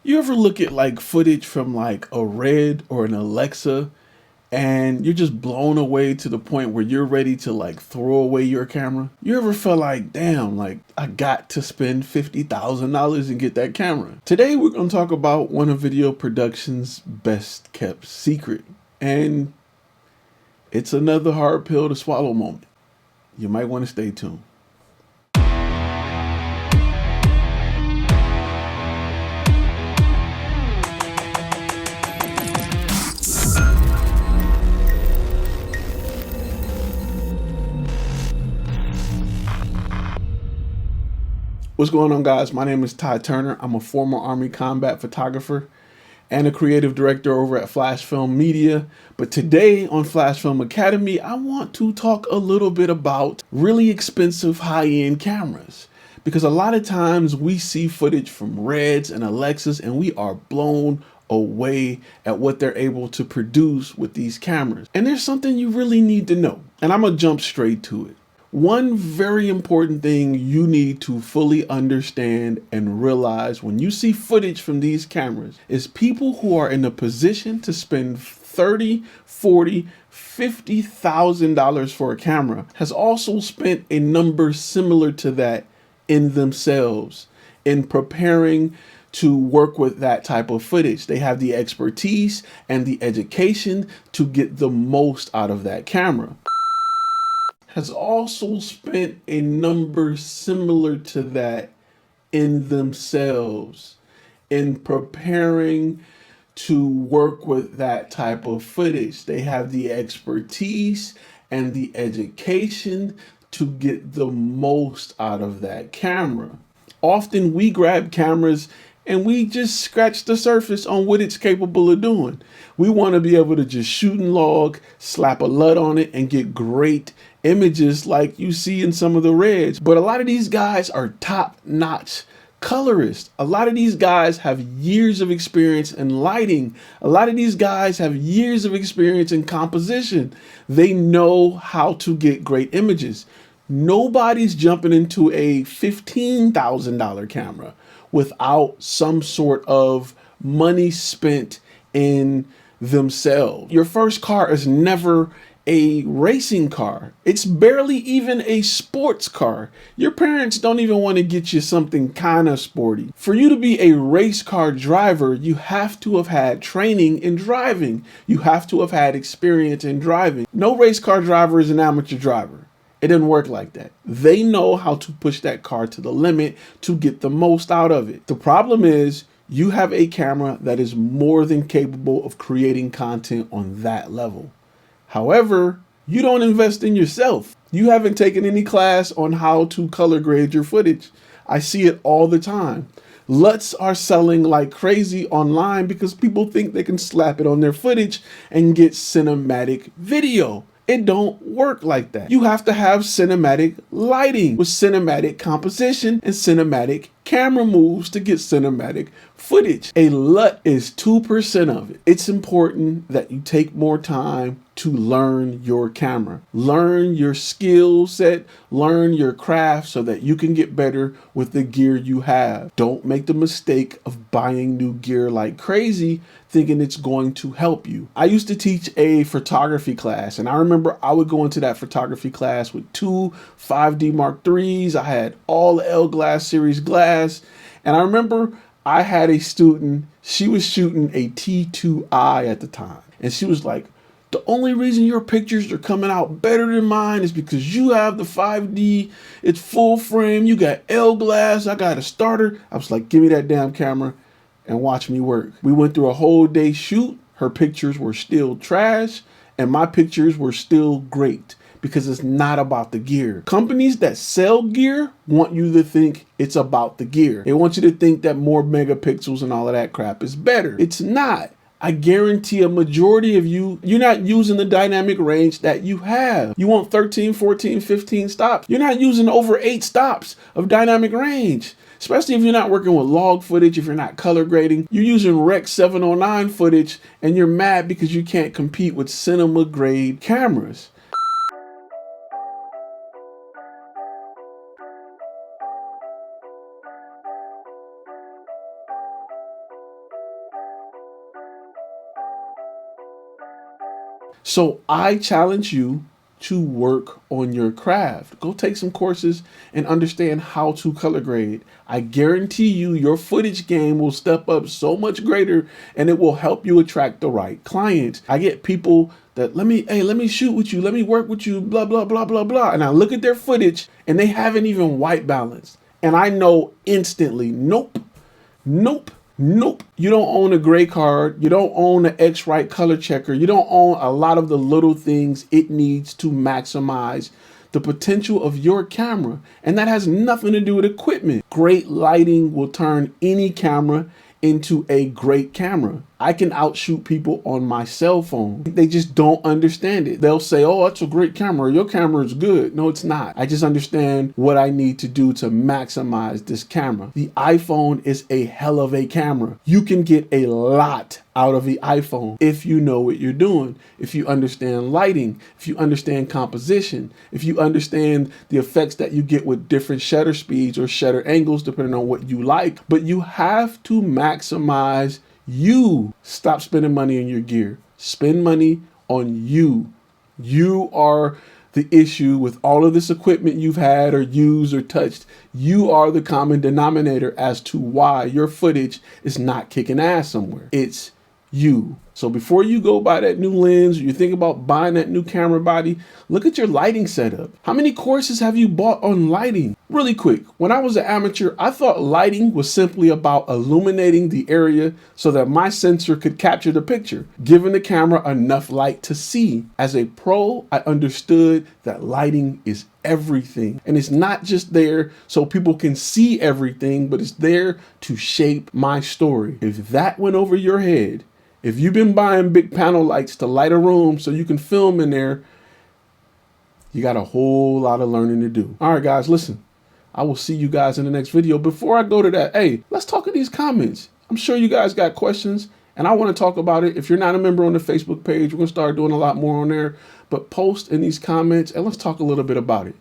You ever look at like footage from like a Red or an Alexa and you're just blown away to the point where you're ready to like throw away your camera? You ever felt like, damn, like I got to spend $50,000 and get that camera? Today we're going to talk about one of video production's best kept secret. And it's another hard pill to swallow moment. You might want to stay tuned. What's going on, guys? My name is Ty Turner. I'm a former Army combat photographer and a creative director over at FlashFilm Media. But today on FlashFilm Academy, I want to talk a little bit about really expensive high-end cameras. Because a lot of times we see footage from Reds and Alexas and we are blown away at what they're able to produce with these cameras. And there's something you really need to know. And I'm gonna jump straight to it. One very important thing you need to fully understand and realize when you see footage from these cameras is people who are in a position to spend $30, $40, $50,000 for a camera has also spent a number similar to that in themselves in preparing to work with that type of footage. They have the expertise and the education to get the most out of that camera. Has also spent a number similar to that in themselves in preparing to work with that type of footage. They have the expertise and the education to get the most out of that camera. Often we grab cameras and we just scratch the surface on what it's capable of doing. We want to be able to just shoot and log, slap a LUT on it, and get great images like you see in some of the Reds. But a lot of these guys are top-notch colorists. A lot of these guys have years of experience in lighting. A lot of these guys have years of experience in composition. They know how to get great images. Nobody's jumping into a $15,000 camera without some sort of money spent in themselves. Your first car is never a racing car. It's barely even a sports car. Your parents don't even want to get you something kind of sporty. For you to be a race car driver, you have to have had training in driving. You have to have had experience in driving. No race car driver is an amateur driver. It didn't work like that. They know how to push that car to the limit to get the most out of it. The problem is you have a camera that is more than capable of creating content on that level. However, you don't invest in yourself. You haven't taken any class on how to color grade your footage. I see it all the time. LUTs are selling like crazy online because people think they can slap it on their footage and get cinematic video. It don't work like that. You have to have cinematic lighting with cinematic composition and cinematic camera moves to get cinematic footage. A LUT is 2% of it. It's important that you take more time to learn your camera, learn your skill set, learn your craft so that you can get better with the gear you have. Don't make the mistake of buying new gear like crazy thinking it's going to help you. I used to teach a photography class, and I remember I would go into that photography class with two 5D Mark IIIs. I had all L Glass series glass, and I remember I had a student, she was shooting a T2i at the time, and she was like, the only reason your pictures are coming out better than mine is because you have the 5D, it's full frame, you got L glass, I got a starter. I was like, give me that damn camera and watch me work. We went through a whole day shoot. Her pictures were still trash and my pictures were still great because it's not about the gear. Companies that sell gear want you to think it's about the gear. They want you to think that more megapixels and all of that crap is better. It's not. I guarantee a majority of you're not using the dynamic range that you have. You want 13, 14, 15 stops. You're not using over 8 stops of dynamic range. Especially if you're not working with log footage, if you're not color grading. You're using Rec 709 footage and you're mad because you can't compete with cinema grade cameras. So I challenge you to work on your craft. Go take some courses and understand how to color grade. I guarantee you your footage game will step up so much greater, and it will help you attract the right clients. I get people that let me shoot with you, let me work with you, blah, blah, blah, blah, blah. And I look at their footage and they haven't even white balanced. And I know instantly, nope, nope. Nope. You don't own a gray card. You don't own an X-Rite color checker. You don't own a lot of the little things it needs to maximize the potential of your camera. And that has nothing to do with equipment. Great lighting will turn any camera into a great camera. I can outshoot people on my cell phone. They just don't understand it. They'll say, oh, that's a great camera. Your camera is good. No, it's not. I just understand what I need to do to maximize this camera. The iPhone is a hell of a camera. You can get a lot out of the iPhone if you know what you're doing, if you understand lighting, if you understand composition, if you understand the effects that you get with different shutter speeds or shutter angles, depending on what you like. But you have to maximize you. Stop spending money on your gear. Spend money on you. You are the issue with all of this equipment you've had or used or touched. You are the common denominator as to why your footage is not kicking ass somewhere. It's you. So before you go buy that new lens or you think about buying that new camera body, look at your lighting setup. How many courses have you bought on lighting? Really quick, when I was an amateur, I thought lighting was simply about illuminating the area so that my sensor could capture the picture, giving the camera enough light to see. As a pro, I understood that lighting is everything. And it's not just there so people can see everything, but it's there to shape my story. If that went over your head, if you've been buying big panel lights to light a room so you can film in there, you got a whole lot of learning to do. All right, guys, listen, I will see you guys in the next video. Before I go to that, hey, let's talk in these comments. I'm sure you guys got questions and I want to talk about it. If you're not a member on the Facebook page, we're going to start doing a lot more on there, but post in these comments and let's talk a little bit about it.